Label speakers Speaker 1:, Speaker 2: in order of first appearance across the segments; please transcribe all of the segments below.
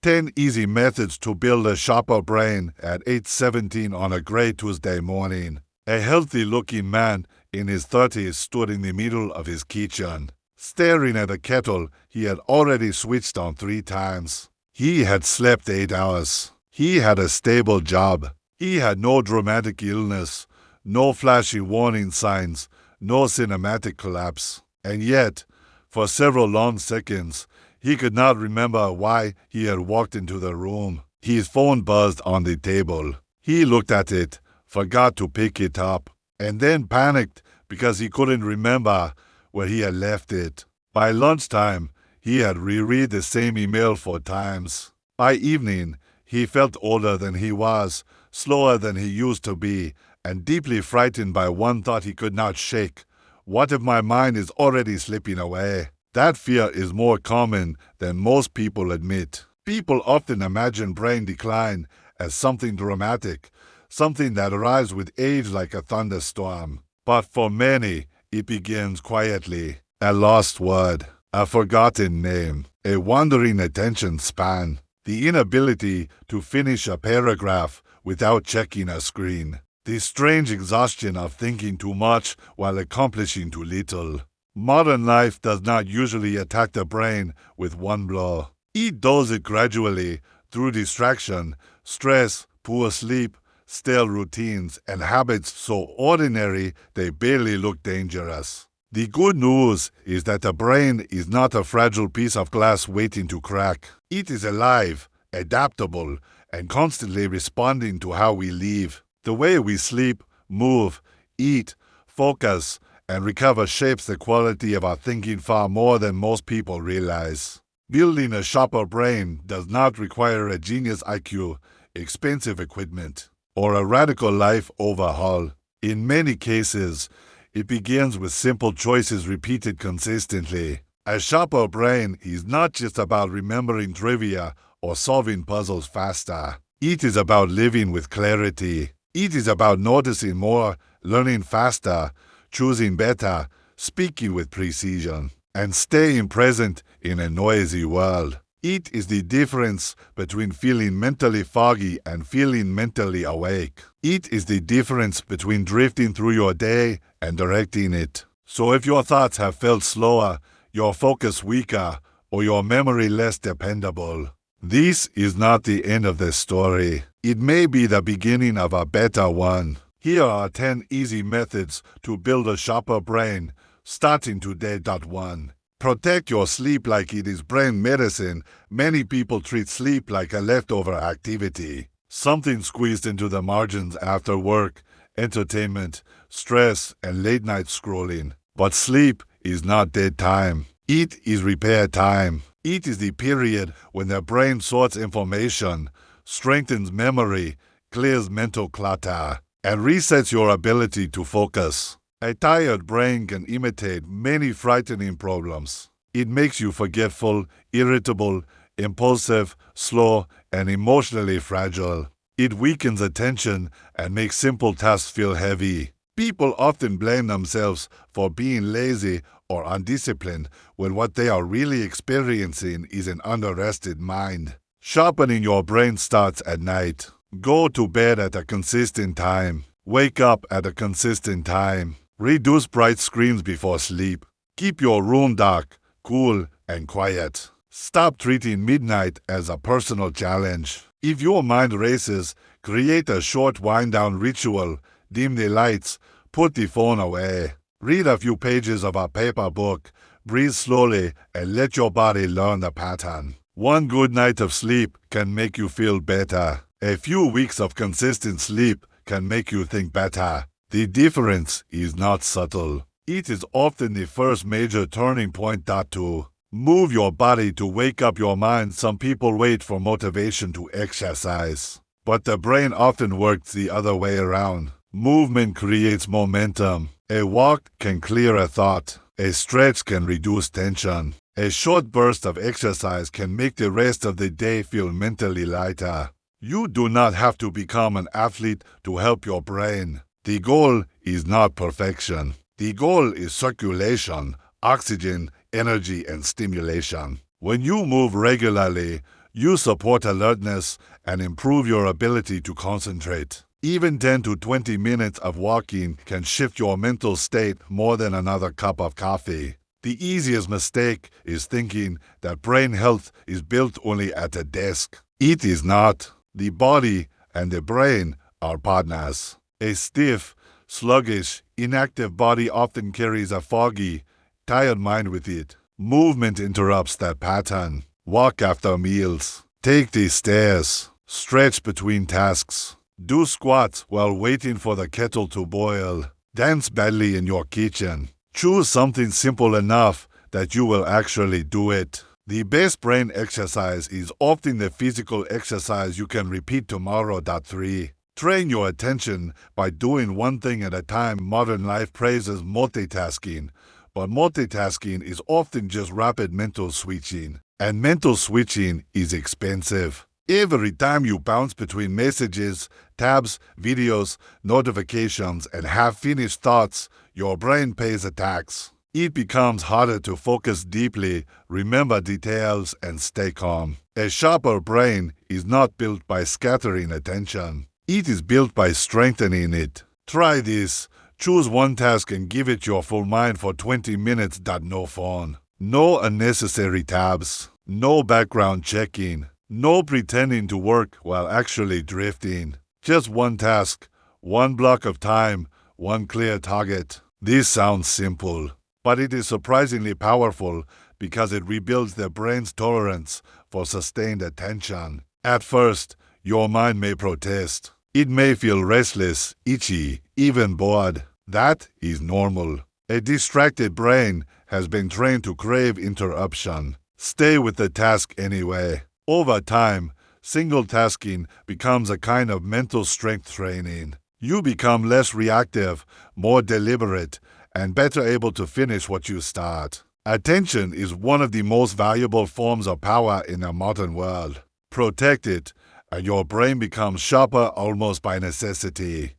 Speaker 1: 10 Easy Methods to Build a Sharper Brain at 8:17 on a gray Tuesday morning. A healthy-looking man in his 30s stood in the middle of his kitchen, staring at a kettle he had already switched on 3 times. He had slept 8 hours. He had a stable job. He had no dramatic illness, no flashy warning signs, no cinematic collapse. And yet, for several long seconds, he could not remember why he had walked into the room. His phone buzzed on the table. He looked at it, forgot to pick it up, and then panicked because he couldn't remember where he had left it. By lunchtime, he had reread the same email 4 times. By evening, he felt older than he was, slower than he used to be, and deeply frightened by one thought he could not shake. What if my mind is already slipping away? That fear is more common than most people admit. People often imagine brain decline as something dramatic, something that arrives with age like a thunderstorm. But for many, it begins quietly. A lost word, a forgotten name, a wandering attention span, the inability to finish a paragraph without checking a screen, the strange exhaustion of thinking too much while accomplishing too little. Modern life does not usually attack the brain with one blow. It does it gradually through distraction, stress, poor sleep, stale routines, and habits so ordinary they barely look dangerous. The good news is that the brain is not a fragile piece of glass waiting to crack. It is alive, adaptable, and constantly responding to how we live. The way we sleep, move, eat, focus, and recover shapes the quality of our thinking far more than most people realize. Building a sharper brain does not require a genius IQ, expensive equipment, or a radical life overhaul. In many cases, it begins with simple choices repeated consistently. A sharper brain is not just about remembering trivia or solving puzzles faster. It is about living with clarity. It is about noticing more, learning faster, choosing better, speaking with precision, and staying present in a noisy world. It is the difference between feeling mentally foggy and feeling mentally awake. It is the difference between drifting through your day and directing it. So if your thoughts have felt slower, your focus weaker, or your memory less dependable, this is not the end of the story. It may be the beginning of a better one. Here are 10 easy methods to build a sharper brain, starting today. 1. Protect your sleep like it is brain medicine. Many people treat sleep like a leftover activity, something squeezed into the margins after work, entertainment, stress, and late-night scrolling. But sleep is not dead time. It is repair time. It is the period when the brain sorts information, strengthens memory, clears mental clutter, and resets your ability to focus. A tired brain can imitate many frightening problems. It makes you forgetful, irritable, impulsive, slow, and emotionally fragile. It weakens attention and makes simple tasks feel heavy. People often blame themselves for being lazy or undisciplined when what they are really experiencing is an under-rested mind. Sharpening your brain starts at night. Go to bed at a consistent time. Wake up at a consistent time. Reduce bright screens before sleep. Keep your room dark, cool, and quiet. Stop treating midnight as a personal challenge. If your mind races, create a short wind-down ritual. Dim the lights. Put the phone away. Read a few pages of a paper book. Breathe slowly and let your body learn the pattern. One good night of sleep can make you feel better. A few weeks of consistent sleep can make you think better. The difference is not subtle. It is often the first major turning point. 2. Move your body to wake up your mind. Some people wait for motivation to exercise, but the brain often works the other way around. Movement creates momentum. A walk can clear a thought. A stretch can reduce tension. A short burst of exercise can make the rest of the day feel mentally lighter. You do not have to become an athlete to help your brain. The goal is not perfection. The goal is circulation, oxygen, energy, and stimulation. When you move regularly, You support alertness and improve your ability to concentrate. Even 10 to 20 minutes of walking can shift your mental state more than another cup of coffee. The easiest mistake is thinking that brain health is built only at a desk. It is not. The body and the brain are partners. A stiff, sluggish, inactive body often carries a foggy, tired mind with it. Movement interrupts that pattern. Walk after meals. Take the stairs. Stretch between tasks. Do squats while waiting for the kettle to boil. Dance badly in your kitchen. Choose something simple enough that you will actually do it. The best brain exercise is often the physical exercise you can repeat tomorrow. 3. Train your attention by doing one thing at a time. Modern life praises multitasking, but multitasking is often just rapid mental switching, and mental switching is expensive. Every time you bounce between messages, tabs, videos, notifications, and half-finished thoughts, your brain pays a tax. It becomes harder to focus deeply, remember details, and stay calm. A sharper brain is not built by scattering attention. It is built by strengthening it. Try this. Choose one task and give it your full mind for 20 minutes. No phone. No unnecessary tabs. No background checking. No pretending to work while actually drifting. Just one task, one block of time, one clear target. This sounds simple, but it is surprisingly powerful because it rebuilds the brain's tolerance for sustained attention. At first, your mind may protest. It may feel restless, itchy, even bored. That is normal. A distracted brain has been trained to crave interruption. Stay with the task anyway. Over time, single tasking becomes a kind of mental strength training. You become less reactive, more deliberate, and better able to finish what you start. Attention is one of the most valuable forms of power in a modern world. Protect it, and your brain becomes sharper almost by necessity.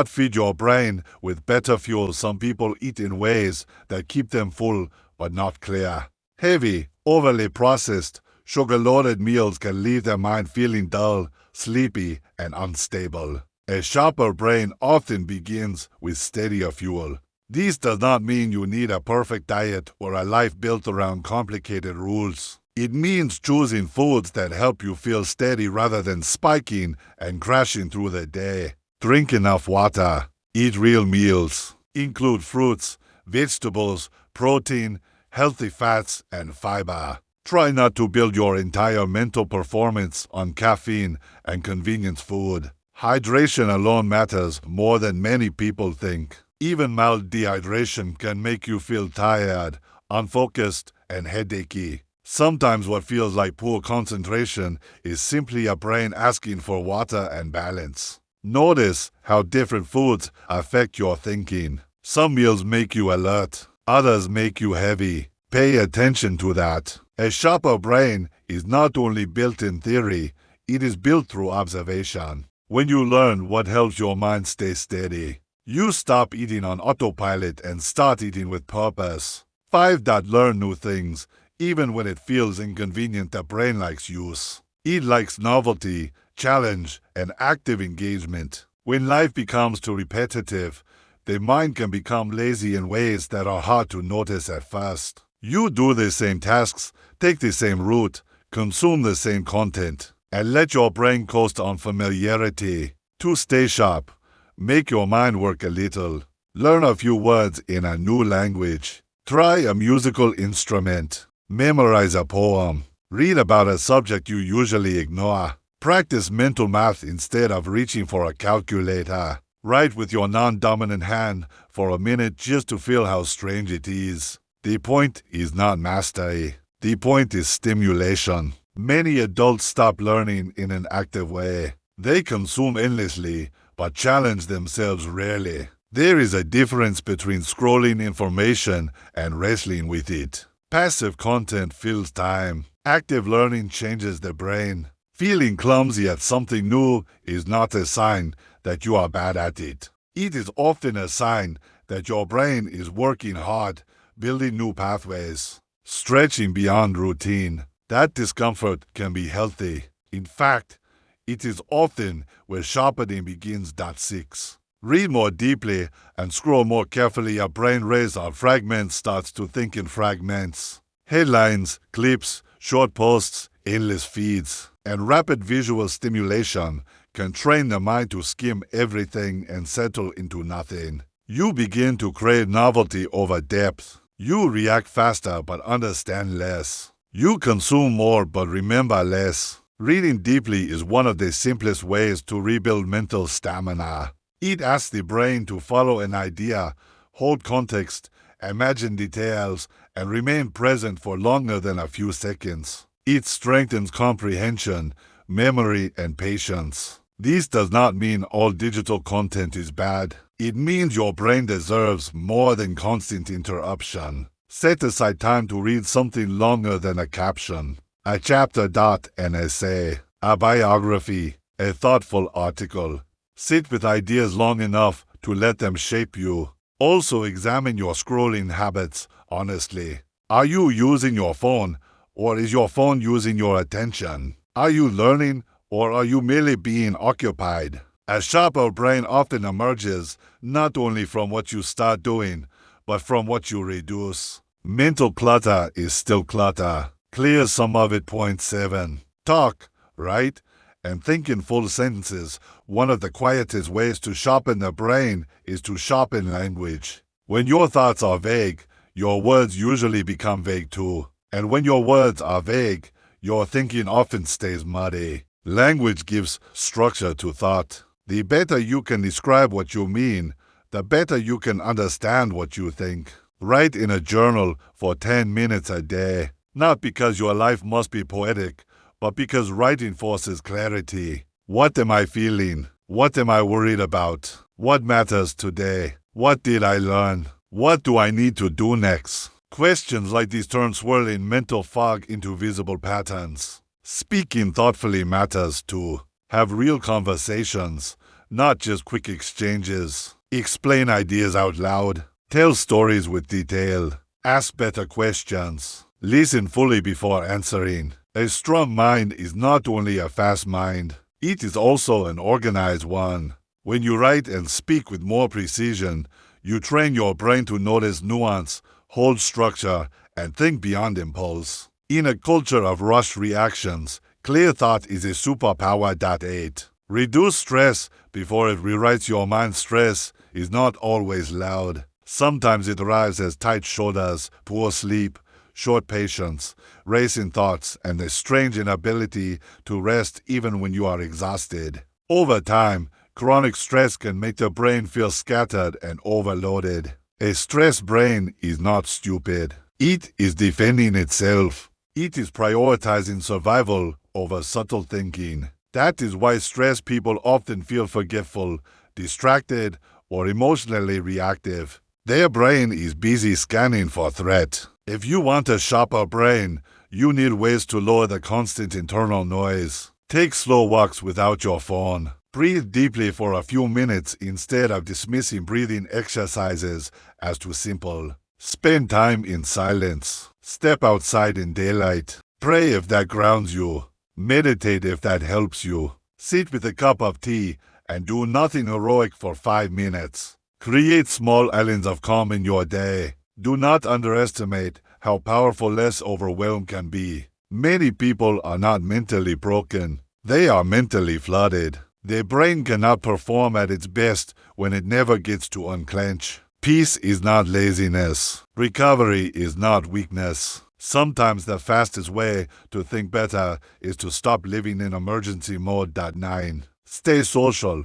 Speaker 1: Feed your brain with better fuel. Some people eat in ways that keep them full but not clear. Heavy, overly processed, sugar-loaded meals can leave their mind feeling dull, sleepy, and unstable. A sharper brain often begins with steadier fuel. This does not mean you need a perfect diet or a life built around complicated rules. It means choosing foods that help you feel steady rather than spiking and crashing through the day. Drink enough water. Eat real meals. Include fruits, vegetables, protein, healthy fats, and fiber. Try not to build your entire mental performance on caffeine and convenience food. Hydration alone matters more than many people think. Even mild dehydration can make you feel tired, unfocused, and headachy. Sometimes what feels like poor concentration is simply a brain asking for water and balance. Notice how different foods affect your thinking. Some meals make you alert, others make you heavy. Pay attention to that. A sharper brain is not only built in theory, it is built through observation. When you learn what helps your mind stay steady, you stop eating on autopilot and start eating with purpose. 5. Learn new things. Even when it feels inconvenient, the brain likes use. It likes novelty, challenge, and active engagement. When life becomes too repetitive, the mind can become lazy in ways that are hard to notice at first. You do the same tasks, take the same route, consume the same content, and let your brain coast on familiarity. To stay sharp, make your mind work a little. Learn a few words in a new language. Try a musical instrument. Memorize a poem. Read about a subject you usually ignore. Practice mental math instead of reaching for a calculator. Write with your non-dominant hand for a minute just to feel how strange it is. The point is not mastery. The point is stimulation. Many adults stop learning in an active way. They consume endlessly, but challenge themselves rarely. There is a difference between scrolling information and wrestling with it. Passive content fills time. Active learning changes the brain. Feeling clumsy at something new is not a sign that you are bad at it. It is often a sign that your brain is working hard, building new pathways, stretching beyond routine. That discomfort can be healthy. In fact, it is often where sharpening begins. 6. Read more deeply and scroll more carefully. Your brain race on fragments starts to think in fragments. Headlines, clips, short posts, endless feeds, and rapid visual stimulation can train the mind to skim everything and settle into nothing. You begin to crave novelty over depth. You react faster but understand less. You consume more but remember less. Reading deeply is one of the simplest ways to rebuild mental stamina. It asks the brain to follow an idea, hold context, imagine details, and remain present for longer than a few seconds. It strengthens comprehension, memory, and patience. This does not mean all digital content is bad. It means your brain deserves more than constant interruption. Set aside time to read something longer than a caption, a chapter, an essay, a biography, a thoughtful article. Sit with ideas long enough to let them shape you. Also examine your scrolling habits honestly. Are you using your phone, or is your phone using your attention? Are you learning, or are you merely being occupied? A sharper brain often emerges not only from what you start doing, but from what you reduce. Mental clutter is still clutter. Clear some of it. 7. Talk, write, and think in full sentences. One of the quietest ways to sharpen the brain is to sharpen language. When your thoughts are vague, your words usually become vague too. And when your words are vague, your thinking often stays muddy. Language gives structure to thought. The better you can describe what you mean, the better you can understand what you think. Write in a journal for 10 minutes a day, not because your life must be poetic, but because writing forces clarity. What am I feeling? What am I worried about? What matters today? What did I learn? What do I need to do next? Questions like these turn swirling mental fog into visible patterns. Speaking thoughtfully matters too. Have real conversations, not just quick exchanges. Explain ideas out loud. Tell stories with detail. Ask better questions. Listen fully before answering. A strong mind is not only a fast mind, it is also an organized one. When you write and speak with more precision, you train your brain to notice nuance, hold structure, and think beyond impulse. In a culture of rushed reactions, clear thought is a superpower. 8. Reduce stress before it rewrites your mind. Stress is not always loud. Sometimes it arrives as tight shoulders, poor sleep, short patience, racing thoughts, and a strange inability to rest even when you are exhausted. Over time, chronic stress can make the brain feel scattered and overloaded. A stressed brain is not stupid. It is defending itself. It is prioritizing survival over subtle thinking. That is why stressed people often feel forgetful, distracted, or emotionally reactive. Their brain is busy scanning for threat. If you want a sharper brain, you need ways to lower the constant internal noise. Take slow walks without your phone. Breathe deeply for a few minutes instead of dismissing breathing exercises as too simple. Spend time in silence. Step outside in daylight. Pray if that grounds you. Meditate if that helps you. Sit with a cup of tea and do nothing heroic for 5 minutes. Create small islands of calm in your day. Do not underestimate how powerful less overwhelm can be. Many people are not mentally broken. They are mentally flooded. Their brain cannot perform at its best when it never gets to unclench. Peace is not laziness. Recovery is not weakness. Sometimes the fastest way to think better is to stop living in emergency mode. 9. Stay social.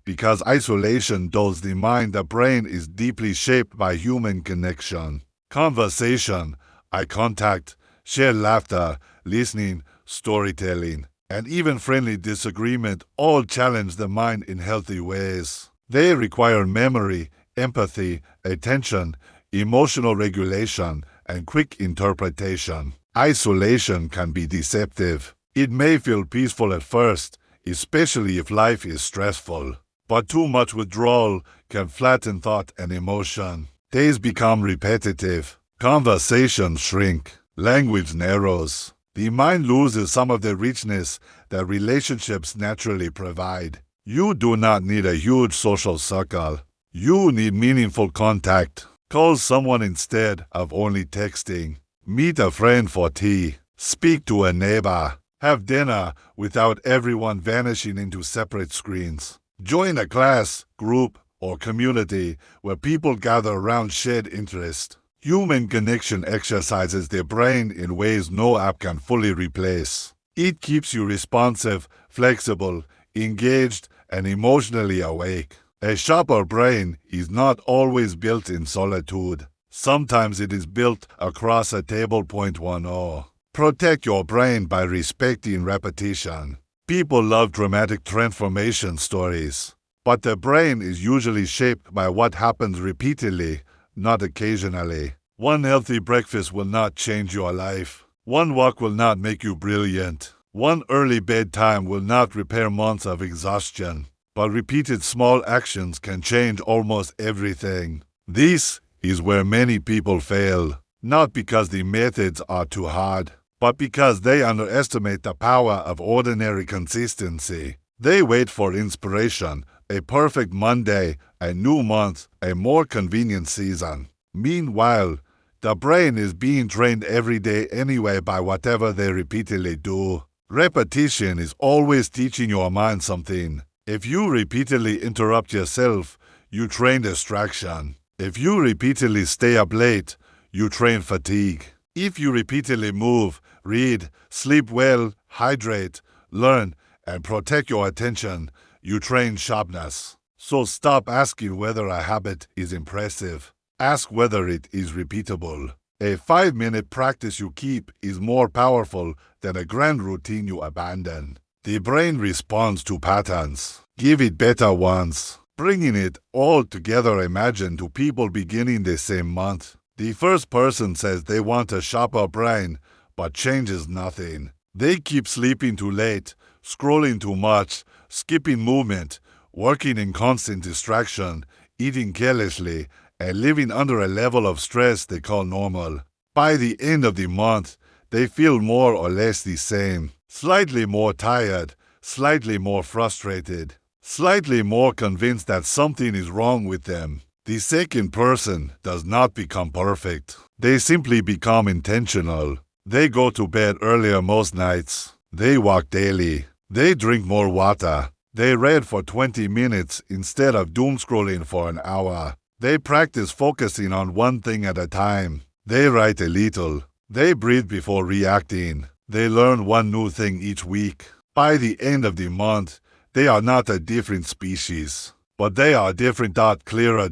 Speaker 1: Because isolation dulls the mind, the brain is deeply shaped by human connection. Conversation, eye contact, shared laughter, listening, storytelling, and even friendly disagreement all challenge the mind in healthy ways. They require memory, empathy, attention, emotional regulation, and quick interpretation. Isolation can be deceptive. It may feel peaceful at first, especially if life is stressful. But too much withdrawal can flatten thought and emotion. Days become repetitive. Conversations shrink. Language narrows. The mind loses some of the richness that relationships naturally provide. You do not need a huge social circle. You need meaningful contact. Call someone instead of only texting. Meet a friend for tea. Speak to a neighbor. Have dinner without everyone vanishing into separate screens. Join a class, group, or community where people gather around shared interest. Human connection exercises the brain in ways no app can fully replace. It keeps you responsive, flexible, engaged, and emotionally awake. A sharper brain is not always built in solitude. Sometimes it is built across a table. Point 1. Protect your brain by respecting repetition. People love dramatic transformation stories, but the brain is usually shaped by what happens repeatedly, not occasionally. One healthy breakfast will not change your life. One walk will not make you brilliant. One early bedtime will not repair months of exhaustion, but repeated small actions can change almost everything. This is where many people fail, not because the methods are too hard, but because they underestimate the power of ordinary consistency. They wait for inspiration, a perfect Monday, a new month, a more convenient season. Meanwhile, the brain is being trained every day anyway by whatever they repeatedly do. Repetition is always teaching your mind something. If you repeatedly interrupt yourself, you train distraction. If you repeatedly stay up late, you train fatigue. If you repeatedly move, read, sleep well, hydrate, learn, and protect your attention, you train sharpness. So stop asking whether a habit is impressive. Ask whether it is repeatable. A 5-minute practice you keep is more powerful than a grand routine you abandon. The brain responds to patterns. Give it better ones. Bringing it all together, imagine two people beginning the same month. The first person says they want a sharper brain, but changes nothing. They keep sleeping too late, scrolling too much, skipping movement, working in constant distraction, eating carelessly, and living under a level of stress they call normal. By the end of the month, they feel more or less the same. Slightly more tired, slightly more frustrated, slightly more convinced that something is wrong with them. The second person does not become perfect. They simply become intentional. They go to bed earlier most nights. They walk daily. They drink more water. They read for 20 minutes instead of doom scrolling for an hour. They practice focusing on one thing at a time. They write a little. They breathe before reacting. They learn one new thing each week. By the end of the month, they are not a different species, but they are different. Clearer.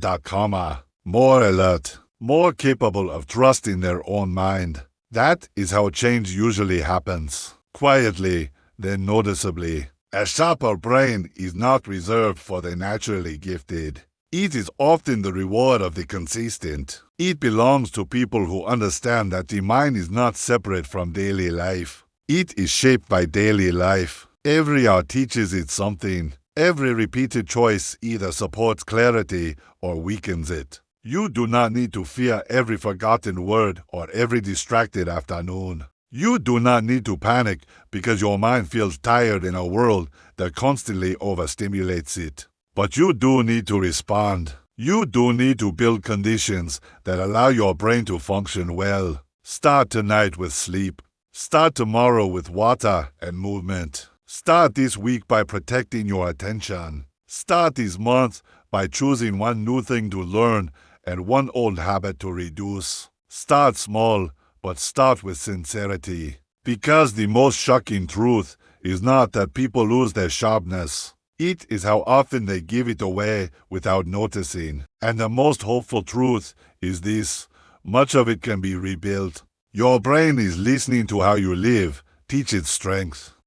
Speaker 1: More alert, more capable of trusting their own mind. That is how change usually happens. Quietly, then noticeably. A sharper brain is not reserved for the naturally gifted. It is often the reward of the consistent. It belongs to people who understand that the mind is not separate from daily life. It is shaped by daily life. Every hour teaches it something. Every repeated choice either supports clarity or weakens it. You do not need to fear every forgotten word or every distracted afternoon. You do not need to panic because your mind feels tired in a world that constantly overstimulates it. But you do need to respond. You do need to build conditions that allow your brain to function well. Start tonight with sleep. Start tomorrow with water and movement. Start this week by protecting your attention. Start this month by choosing one new thing to learn and one old habit to reduce. Start small, but start with sincerity. Because the most shocking truth is not that people lose their sharpness. It is how often they give it away without noticing. And the most hopeful truth is this: much of it can be rebuilt. Your brain is listening to how you live. Teach it strength.